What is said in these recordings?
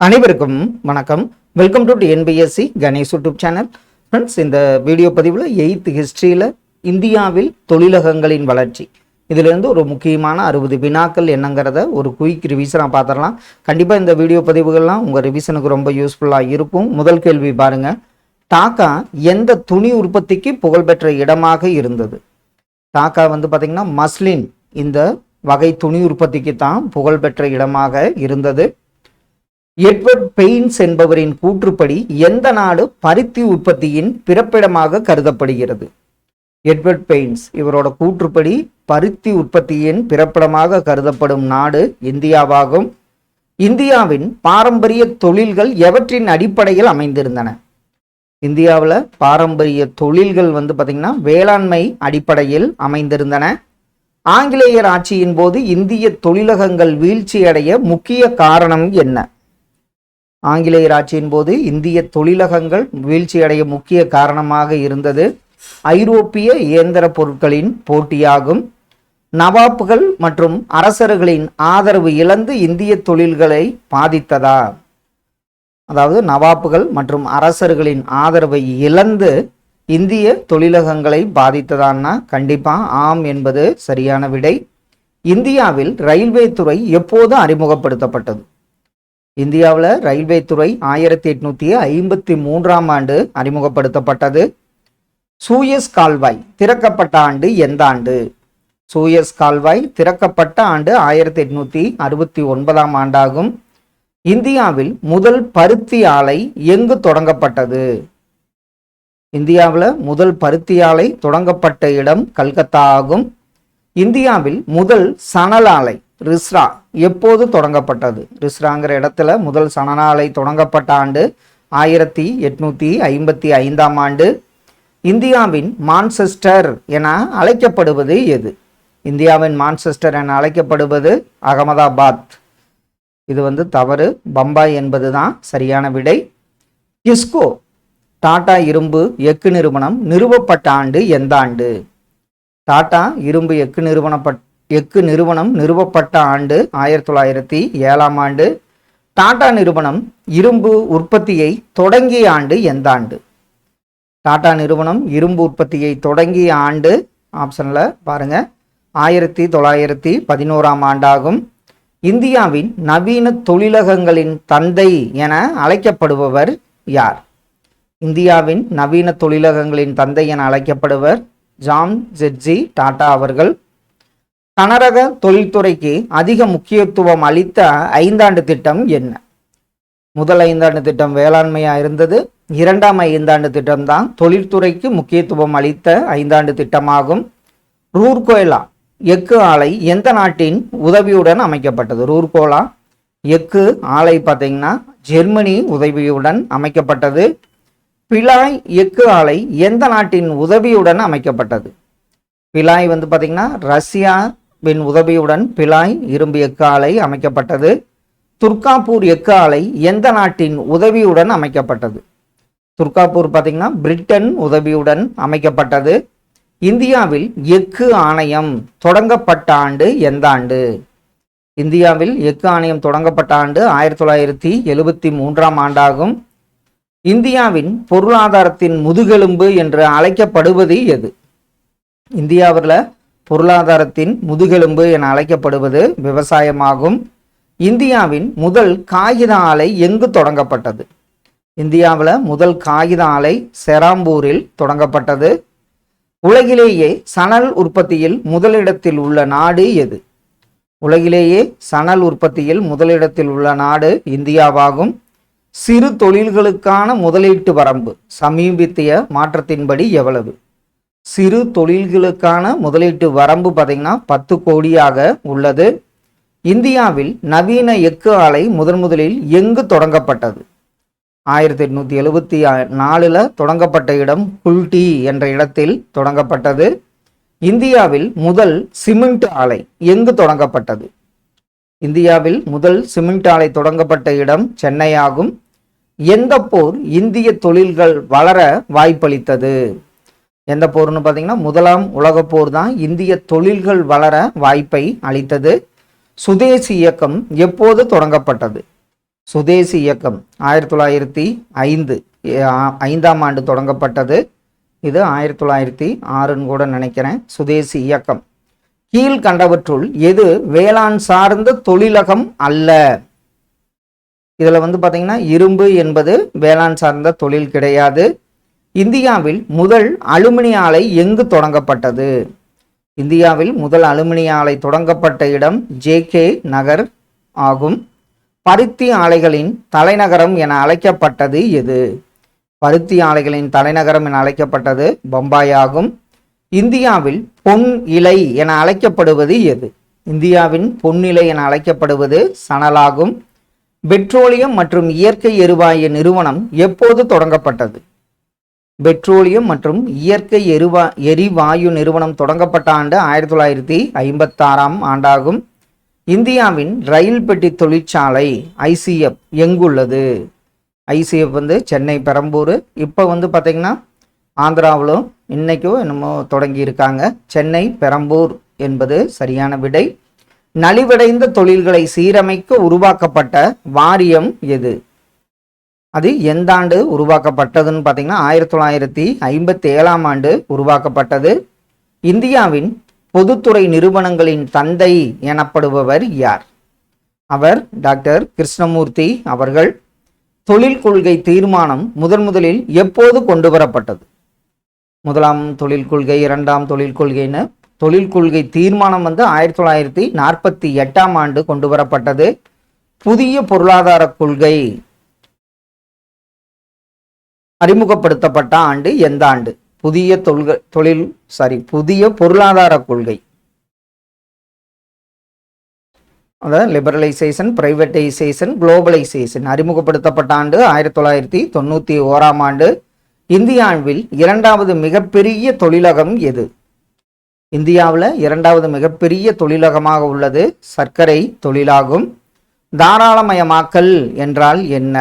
அனைவருக்கும் வணக்கம். Welcome to NPSC Ganesh YouTube channel. Friends, இந்த வீடியோ பதிவில் 8th ஹிஸ்ட்ரியில் இந்தியாவில் தொழிலகங்களின் வளர்ச்சி இதிலிருந்து ஒரு முக்கியமான 60 வினாக்கள் என்னங்கிறத ஒரு குயிக் ரிவிஷனாக பார்த்துடலாம். கண்டிப்பாக இந்த வீடியோ பதிவுகள்லாம் உங்கள் ரிவிஷனுக்கு ரொம்ப யூஸ்ஃபுல்லாக இருக்கும். முதல் கேள்வி பாருங்கள். டாக்கா எந்த துணி உற்பத்திக்கு புகழ்பெற்ற இடமாக இருந்தது? டாக்கா பார்த்திங்கன்னா மஸ்லின் இந்த வகை துணி உற்பத்திக்கு தான் புகழ்பெற்ற இடமாக இருந்தது. எட்வர்ட் பெயின்ஸ் என்பவரின் கூற்றுப்படி எந்த நாடு பருத்தி உற்பத்தியின் பிறப்பிடமாக கருதப்படுகிறது? எட்வர்ட் பெயின்ஸ் இவரோட கூற்றுப்படி பருத்தி உற்பத்தியின் பிறப்பிடமாக கருதப்படும் நாடு இந்தியாவாகும். இந்தியாவின் பாரம்பரிய தொழில்கள் எவற்றின் அடிப்படையில் அமைந்திருந்தன? இந்தியாவில் பாரம்பரிய தொழில்கள் பார்த்திங்கன்னா வேளாண்மை அடிப்படையில் அமைந்திருந்தன. ஆங்கிலேயர் ஆட்சியின் போது இந்திய தொழிலகங்கள் வீழ்ச்சியடைய முக்கிய காரணம் என்ன? ஆங்கிலேயர் ஆட்சியின் போது இந்திய தொழிலகங்கள் வீழ்ச்சியடைய முக்கிய காரணமாக இருந்தது ஐரோப்பிய இயந்திர பொருட்களின் போட்டியாகும். நவாப்புகள் மற்றும் அரசர்களின் ஆதரவு இழந்து இந்திய தொழில்களை பாதித்ததா? அதாவது நவாப்புகள் மற்றும் அரசர்களின் ஆதரவை இழந்து இந்திய தொழிலகங்களை பாதித்ததான்னா கண்டிப்பா ஆம் என்பது சரியான விடை. இந்தியாவில் ரயில்வே துறை எப்போது அறிமுகப்படுத்தப்பட்டது? இந்தியாவில் ரயில்வே துறை 1853ஆம் ஆண்டு அறிமுகப்படுத்தப்பட்டது. சூயஸ் கால்வாய் திறக்கப்பட்ட ஆண்டு எந்த ஆண்டு? சூயஸ் கால்வாய் திறக்கப்பட்ட ஆண்டு 1869ஆம் ஆண்டாகும். இந்தியாவில் முதல் பருத்தி ஆலை எங்கு தொடங்கப்பட்டது? இந்தியாவில் முதல் பருத்தி ஆலை தொடங்கப்பட்ட இடம் கல்கத்தா ஆகும். இந்தியாவில் முதல் சணல் ஆலை ரிஸ்ரா எப்போது தொடங்கப்பட்டது? ரிஸ்ராங்கிற இடத்துல முதல் சணல் ஆலை தொடங்கப்பட்ட ஆண்டு 1855ஆம் ஆண்டு. இந்தியாவின் மான்செஸ்டர் என அழைக்கப்படுவது எது? இந்தியாவின் மான்செஸ்டர் என அழைக்கப்படுவது அகமதாபாத். இது தவறு. பம்பாய் என்பதுதான் சரியான விடை. கிஸ்கோ டாடா இரும்பு எஃகு நிறுவனம் நிறுவப்பட்ட ஆண்டு எந்த ஆண்டு? டாடா இரும்பு எஃகு நிறுவனம் நிறுவப்பட்ட ஆண்டு 1907ஆம் ஆண்டு. டாடா நிறுவனம் இரும்பு உற்பத்தியை தொடங்கிய ஆண்டு எந்த ஆண்டு? டாடா நிறுவனம் இரும்பு உற்பத்தியை தொடங்கிய ஆண்டு ஆப்ஷன்ல பாருங்க 1911ஆம் ஆண்டாகும். இந்தியாவின் நவீன தொழிலகங்களின் தந்தை என அழைக்கப்படுபவர் யார்? இந்தியாவின் நவீன தொழிலகங்களின் தந்தை என அழைக்கப்படுவர் ஜான் ஜெட்ஜி டாடா அவர்கள். கனரக தொழில்துறைக்கு அதிக முக்கியத்துவம் அளித்த 5ஆண்டு திட்டம் என்ன? முதல் 5ஆண்டு திட்டம் வேளாண்மையா இருந்தது. 2ஆம் 5ஆண்டு திட்டம் தான் தொழில்துறைக்கு முக்கியத்துவம் அளித்த 5ஆண்டு திட்டமாகும். ரூர்கேலா எஃகு ஆலை எந்த நாட்டின் உதவியுடன் அமைக்கப்பட்டது? ரூர்கேலா எஃகு ஆலை பார்த்தீங்கன்னா ஜெர்மனி உதவியுடன் அமைக்கப்பட்டது. பிலாய் எஃகு ஆலை எந்த நாட்டின் உதவியுடன் அமைக்கப்பட்டது? பிலாய் பார்த்தீங்கன்னா ரஷ்யாவின் உதவியுடன் பிலாய் இரும்பு எஃகு ஆலை அமைக்கப்பட்டது. துர்காப்பூர் எஃகு ஆலை எந்த நாட்டின் உதவியுடன் அமைக்கப்பட்டது? துர்காப்பூர் பார்த்தீங்கன்னா பிரிட்டன் உதவியுடன் அமைக்கப்பட்டது. இந்தியாவில் எஃகு ஆணையம் தொடங்கப்பட்ட ஆண்டு எந்த ஆண்டு? இந்தியாவில் எஃகு ஆணையம் தொடங்கப்பட்ட ஆண்டு 1973ஆம் ஆண்டாகும். இந்தியாவின் பொருளாதாரத்தின் முதுகெலும்பு என்று அழைக்கப்படுவது எது? இந்தியாவில் பொருளாதாரத்தின் முதுகெலும்பு என அழைக்கப்படுவது விவசாயமாகும். இந்தியாவின் முதல் காகித ஆலை எங்கு தொடங்கப்பட்டது? இந்தியாவில் முதல் காகித ஆலை செராம்பூரில் தொடங்கப்பட்டது. உலகிலேயே சணல் உற்பத்தியில் முதலிடத்தில் உள்ள நாடு எது? உலகிலேயே சணல் உற்பத்தியில் முதலிடத்தில் உள்ள நாடு இந்தியாவாகும். சிறு தொழில்களுக்கான முதலீட்டு வரம்பு சமீபத்திய மாற்றத்தின்படி எவ்வளவு? சிறு தொழில்களுக்கான முதலீட்டு வரம்பு பார்த்தீங்கன்னா 10 கோடியாக உள்ளது. இந்தியாவில் நவீன எஃகு ஆலை முதலில் எங்கு தொடங்கப்பட்டது? 1874 தொடங்கப்பட்ட இடம் குல்டி என்ற இடத்தில் தொடங்கப்பட்டது. இந்தியாவில் முதல் சிமெண்ட் ஆலை எங்கு தொடங்கப்பட்டது? இந்தியாவில் முதல் சிமெண்ட் ஆலை தொடங்கப்பட்ட இடம் சென்னை ஆகும். எந்த போர் இந்திய தொழில்கள் வளர வாய்ப்பளித்தது? எந்த போர்னு பார்த்தீங்கன்னா முதலாம் உலக போர் தான் இந்திய தொழில்கள் வளர வாய்ப்பை அளித்தது. சுதேசி இயக்கம் எப்போது தொடங்கப்பட்டது? சுதேசி இயக்கம் 1905 ஐந்தாம் ஆண்டு தொடங்கப்பட்டது. இது 1906ன்னு கூட நினைக்கிறேன். சுதேசி இயக்கம். கீழ்கண்டவற்றுள் எது வேளாண் சார்ந்த தொழிலகம் அல்ல? இதுல பார்த்தீங்கன்னா இரும்பு என்பது வேளாண் சார்ந்த தொழில் கிடையாது. இந்தியாவில் முதல் அலுமினிய ஆலை எங்கு தொடங்கப்பட்டது? இந்தியாவில் முதல் அலுமினிய ஆலை தொடங்கப்பட்ட இடம் JK நகர் ஆகும். பருத்தி ஆலைகளின் தலைநகரம் என அழைக்கப்பட்டது எது? பருத்தி ஆலைகளின் தலைநகரம் என அழைக்கப்பட்டது பம்பாய் ஆகும். இந்தியாவில் பொன் இலை என அழைக்கப்படுவது எது? இந்தியாவின் பொன்னிலை என அழைக்கப்படுவது சணலாகும். பெட்ரோலியம் மற்றும் இயற்கை எரிவாயு நிறுவனம் எப்போது தொடங்கப்பட்டது? பெட்ரோலியம் மற்றும் இயற்கை எரிவாயு நிறுவனம் தொடங்கப்பட்ட ஆண்டு 1956ஆம் ஆண்டாகும். இந்தியாவின் ரயில் பெட்டி தொழிற்சாலை ICF எங்குள்ளது? ICF சென்னை பெரம்பூர். இப்போ பார்த்தீங்கன்னா ஆந்திராவிலும் இன்னைக்கும் என்னமோ தொடங்கி இருக்காங்க. சென்னை பெரம்பூர் என்பது சரியான விடை. நலிவடைந்த தொழில்களை சீரமைக்க உருவாக்கப்பட்ட வாரியம் எது? அது எந்த ஆண்டு உருவாக்கப்பட்டதுன்னு பார்த்தீங்கன்னா 1957ஆம் ஆண்டு உருவாக்கப்பட்டது. இந்தியாவின் பொதுத்துறை நிறுவனங்களின் தந்தை எனப்படுபவர் யார்? அவர் டாக்டர் கிருஷ்ணமூர்த்தி அவர்கள். தொழில் கொள்கை தீர்மானம் முதலில் எப்போது கொண்டு வரப்பட்டது? முதலாம் தொழில் கொள்கை, இரண்டாம் தொழில் கொள்கைன்னு தொழில் கொள்கை தீர்மானம் 1948ஆம் ஆண்டு கொண்டு வரப்பட்டது. புதிய பொருளாதார கொள்கை அறிமுகப்படுத்தப்பட்ட ஆண்டு எந்த ஆண்டு? புதிய பொருளாதார கொள்கை, அதாவது லிபரலைசேஷன், பிரைவேட்டைசேஷன், குளோபலைசேஷன் அறிமுகப்படுத்தப்பட்ட ஆண்டு 1991ஆம் ஆண்டு. இந்தியாவில் இரண்டாவது மிகப்பெரிய தொழிலகம் எது? இந்தியாவில் இரண்டாவது மிகப்பெரிய தொழிலகமாக உள்ளது சர்க்கரை தொழிலாகும். தாராளமயமாக்கல் என்றால் என்ன?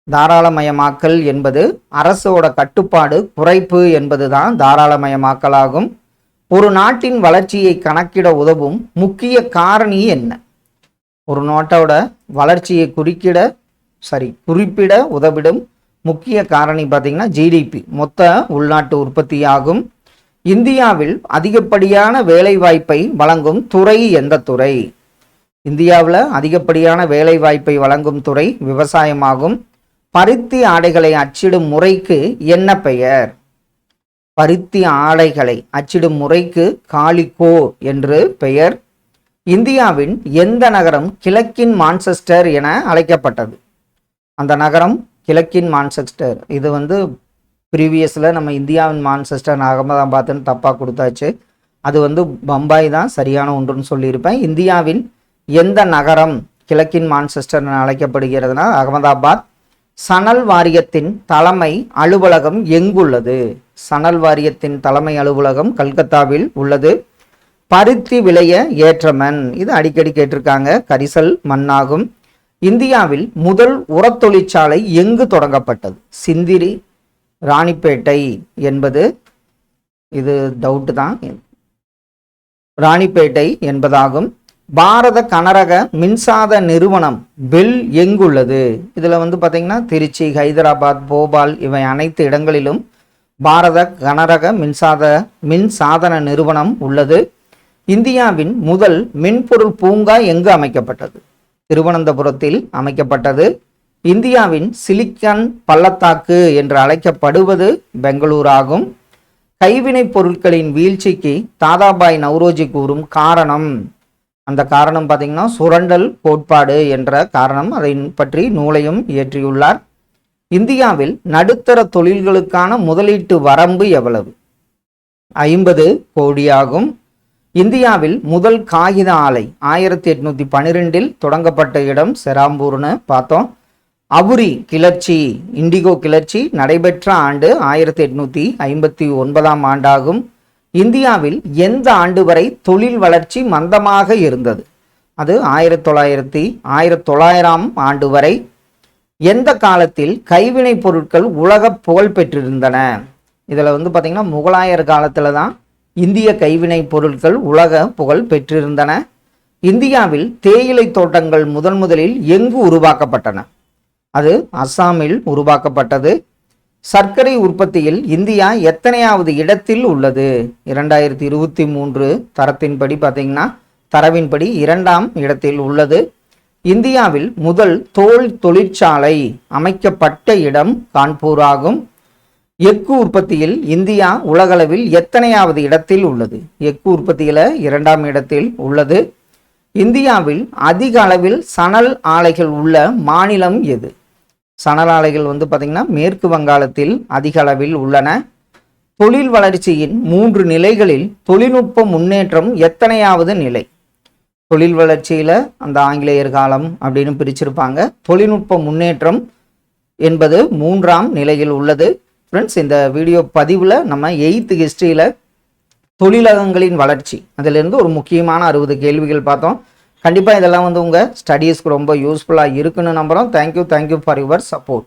தாராளமயமாக்கல் என்பது அரசோட கட்டுப்பாடு குறைப்பு என்பதுதான் தாராளமயமாக்கலாகும். ஒரு நாட்டின் வளர்ச்சியை கணக்கிட உதவும் முக்கிய காரணி என்ன? ஒரு நாட்டோட வளர்ச்சியை குறிப்பிட உதவிடும் முக்கிய காரணி பார்த்தீங்கன்னா GDP, மொத்த உள்நாட்டு உற்பத்தி ஆகும். இந்தியாவில் அதிகப்படியான வேலை வாய்ப்பை வழங்கும் துறை எந்த துறை? இந்தியாவில் அதிகப்படியான வேலை வாய்ப்பை வழங்கும் துறை விவசாயமாகும். பருத்தி ஆடைகளை அச்சிடும் முறைக்கு என்ன பெயர்? பருத்தி ஆடைகளை அச்சிடும் முறைக்கு காலிகோ என்று பெயர். இந்தியாவின் எந்த நகரம் கிழக்கின் மான்செஸ்டர் என அழைக்கப்பட்டது? அந்த நகரம் கிழக்கின் மான்செஸ்டர். இது ப்ரீவியஸில் நம்ம இந்தியாவின் மான்செஸ்டர் அகமதாபாத்னு தப்பாக கொடுத்தாச்சு. அது பம்பாய் தான் சரியான ஒன்றுன்னு சொல்லியிருப்பேன். இந்தியாவின் எந்த நகரம் கிழக்கின் மான்செஸ்டர் என அழைக்கப்படுகிறதுனா அகமதாபாத். சணல் வாரியத்தின் தலைமை அலுவலகம் எங்குள்ளது? சணல் வாரியத்தின் தலைமை அலுவலகம் கல்கத்தாவில் உள்ளது. பருத்தி விளைய ஏற்றமண், இது அடிக்கடி கேட்டிருக்காங்க, கரிசல் மண்ணாகும். இந்தியாவில் முதல் உரத் தொழிற்சாலை எங்கு தொடங்கப்பட்டது? சிந்திரி, ராணிப்பேட்டை என்பது இது டவுட் தான், ராணிப்பேட்டை என்பதாகும். பாரத கனரக மின்சாத நிறுவனம் பெல் எங்குள்ளது? இதில் பார்த்தீங்கன்னா திருச்சி, ஹைதராபாத், போபால் இவை அனைத்து இடங்களிலும் பாரத கனரக மின்சாதன நிறுவனம் உள்ளது. இந்தியாவின் முதல் மென்பொருள் பூங்கா எங்கு அமைக்கப்பட்டது? திருவனந்தபுரத்தில் அமைக்கப்பட்டது. இந்தியாவின் சிலிக்கான் பள்ளத்தாக்கு என்று அழைக்கப்படுவது பெங்களூர் ஆகும். கைவினைப் பொருட்களின் வீழ்ச்சிக்கு தாதாபாய் நவ்ரோஜி கூறும் காரணம், அந்த காரணம் பார்த்தீங்கன்னா சுரண்டல் கோட்பாடு என்ற காரணம். அதை பற்றி நூலையும் இயற்றியுள்ளார். இந்தியாவில் நடுத்தர தொழில்களுக்கான முதலீட்டு வரம்பு எவ்வளவு? 50 கோடியாகும். இந்தியாவில் முதல் காகித ஆலை 1812 தொடங்கப்பட்ட இடம் செராம்பூர்னு பார்த்தோம். அபுரி கிளர்ச்சி, இண்டிகோ கிளர்ச்சி நடைபெற்ற ஆண்டு 1859ஆம் ஆண்டாகும். இந்தியாவில் எந்த ஆண்டு வரை தொழில் வளர்ச்சி மந்தமாக இருந்தது? அது 1900ஆம் ஆண்டு வரை. எந்த காலத்தில் கைவினை பொருட்கள் உலக புகழ் பெற்றிருந்தன? இதில் பார்த்தீங்கன்னா முகலாயர் காலத்தில் தான் இந்திய கைவினை பொருட்கள் உலக புகழ் பெற்றிருந்தன. இந்தியாவில் தேயிலை தோட்டங்கள் முதலில் எங்கு உருவாக்கப்பட்டன? அது அஸ்ஸாமில் உருவாக்கப்பட்டது. சர்க்கரை உற்பத்தியில் இந்தியா எத்தனையாவது இடத்தில் உள்ளது? 2023 தரத்தின்படி பார்த்தீங்கன்னா தரவின்படி 2ஆம் இடத்தில் உள்ளது. இந்தியாவில் முதல் தோல் தொழிற்சாலை அமைக்கப்பட்ட இடம் கான்பூர் ஆகும். எஃகு உற்பத்தியில் இந்தியா உலகளவில் எத்தனையாவது இடத்தில் உள்ளது? எஃகு உற்பத்தியில் 2ஆம் இடத்தில் உள்ளது. இந்தியாவில் அதிக அளவில் சணல் ஆலைகள் உள்ள மாநிலம் எது? சணல் ஆலைகள் பார்த்தீங்கன்னா மேற்கு வங்காளத்தில் அதிக அளவில் உள்ளன. தொழில் வளர்ச்சியின் 3 நிலைகளில் தொழில்நுட்ப முன்னேற்றம் எத்தனையாவது நிலை? தொழில் வளர்ச்சியில் அந்த ஆங்கிலேயர் காலம் அப்படின்னு பிரிச்சிருப்பாங்க. தொழில்நுட்ப முன்னேற்றம் என்பது 3ஆம் நிலையில் உள்ளது. ஃப்ரெண்ட்ஸ், இந்த வீடியோ பதிவில் நம்ம 8th ஹிஸ்ட்ரியில் தொழிலகங்களின் வளர்ச்சி அதிலிருந்து ஒரு முக்கியமான 60 கேள்விகள் பார்த்தோம். கண்டிப்பாக இதெல்லாம் உங்கள் ஸ்டடீஸ்க்கு ரொம்ப யூஸ்ஃபுல்லாக இருக்குன்னு நம்புகிறோம். Thank you for your support.